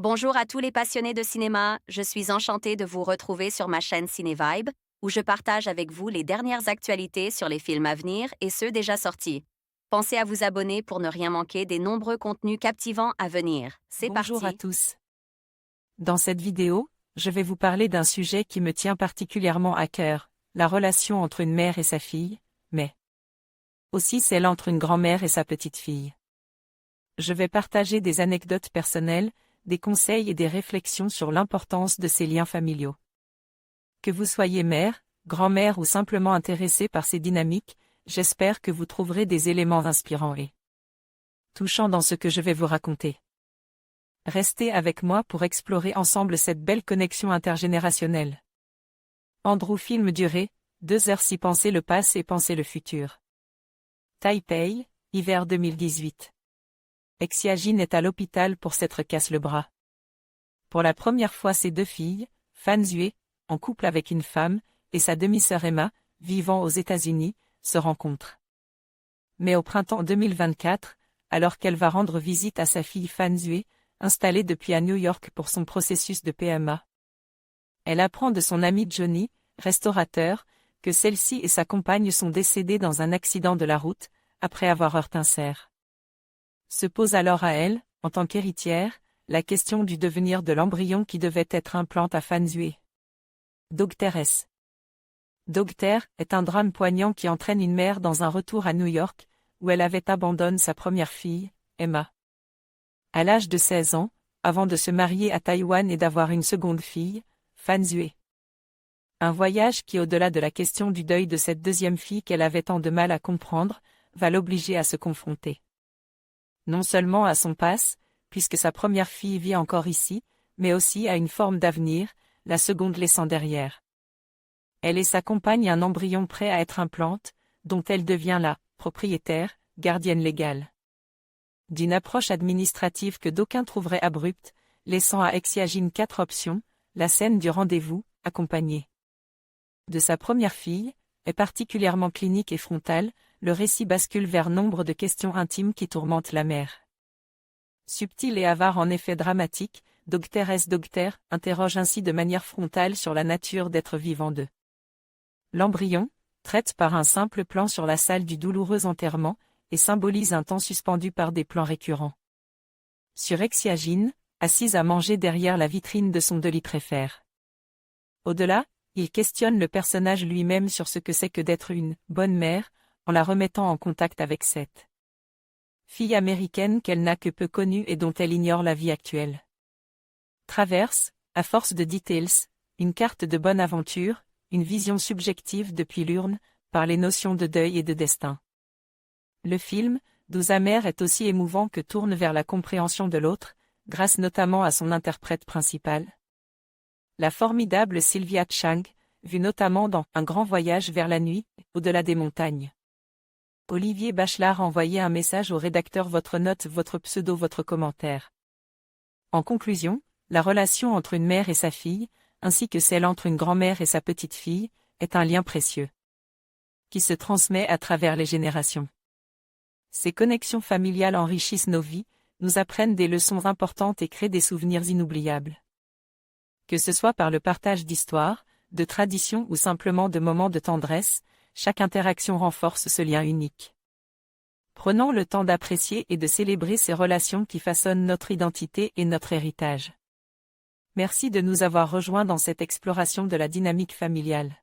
Bonjour à tous les passionnés de cinéma, je suis enchantée de vous retrouver sur ma chaîne CinéVibe, où je partage avec vous les dernières actualités sur les films à venir et ceux déjà sortis. Pensez à vous abonner pour ne rien manquer des nombreux contenus captivants à venir. C'est Bonjour à parti! tous. Dans cette vidéo, je vais vous parler d'un sujet qui me tient particulièrement à cœur, la relation entre une mère et sa fille, mais aussi celle entre une grand-mère et sa petite-fille. Je vais partager des anecdotes personnelles, des conseils et des réflexions sur l'importance de ces liens familiaux. Que vous soyez mère, grand-mère ou simplement intéressé par ces dynamiques, j'espère que vous trouverez des éléments inspirants et touchants dans ce que je vais vous raconter. Restez avec moi pour explorer ensemble cette belle connexion intergénérationnelle. Andrew Film durée, 2 heures si penser le passé et penser le futur. Taipei, hiver 2018. Exia-Jin est à l'hôpital pour s'être cassé le bras. Pour la première fois ses deux filles, Fan Zue, en couple avec une femme, et sa demi-sœur Emma, vivant aux États-Unis, se rencontrent. Mais au printemps 2024, alors qu'elle va rendre visite à sa fille Fan Zue, installée depuis à New York pour son processus de PMA, elle apprend de son ami Johnny, restaurateur, que celle-ci et sa compagne sont décédées dans un accident de la route, après avoir heurté un cerf. Se pose alors à elle, en tant qu'héritière, la question du devenir de l'embryon qui devait être implante à Fan Zue. Dr. S. Dr. est un drame poignant qui entraîne une mère dans un retour à New York, où elle avait abandonné sa première fille, Emma. À l'âge de 16 ans, avant de se marier à Taïwan et d'avoir une seconde fille, Fan Zue. Un voyage qui, au-delà de la question du deuil de cette deuxième fille qu'elle avait tant de mal à comprendre, va l'obliger à se confronter. Non seulement à son passé, puisque sa première fille vit encore ici, mais aussi à une forme d'avenir, la seconde laissant derrière. Elle et sa compagne un embryon prêt à être implante, dont elle devient la propriétaire, gardienne légale. D'une approche administrative que d'aucuns trouveraient abrupte, laissant à Exia-Jin 4 options, la scène du rendez-vous, accompagnée de sa première fille, est particulièrement clinique et frontale, le récit bascule vers nombre de questions intimes qui tourmentent la mère. Subtil et avare en effet dramatique, Dr. S. Dr. interroge ainsi de manière frontale sur la nature d'être vivant de l'embryon, traite par un simple plan sur la salle du douloureux enterrement, et symbolise un temps suspendu par des plans récurrents. Sur Exia-Jin, assise à manger derrière la vitrine de son deli préfère. Au-delà, il questionne le personnage lui-même sur ce que c'est que d'être une bonne mère, en la remettant en contact avec cette fille américaine qu'elle n'a que peu connue et dont elle ignore la vie actuelle. Traverse, à force de details, une carte de bonne aventure, une vision subjective depuis l'urne, par les notions de deuil et de destin. Le film, doux amer est aussi émouvant que tourne vers la compréhension de l'autre, grâce notamment à son interprète principal. La formidable Sylvia Chang, vue notamment dans Un grand voyage vers la nuit, au-delà des montagnes. Olivier Bachelard envoyait un message au rédacteur: votre note, votre pseudo, votre commentaire. En conclusion, la relation entre une mère et sa fille, ainsi que celle entre une grand-mère et sa petite-fille, est un lien précieux, qui se transmet à travers les générations. Ces connexions familiales enrichissent nos vies, nous apprennent des leçons importantes et créent des souvenirs inoubliables. Que ce soit par le partage d'histoires, de traditions ou simplement de moments de tendresse, chaque interaction renforce ce lien unique. Prenons le temps d'apprécier et de célébrer ces relations qui façonnent notre identité et notre héritage. Merci de nous avoir rejoints dans cette exploration de la dynamique familiale.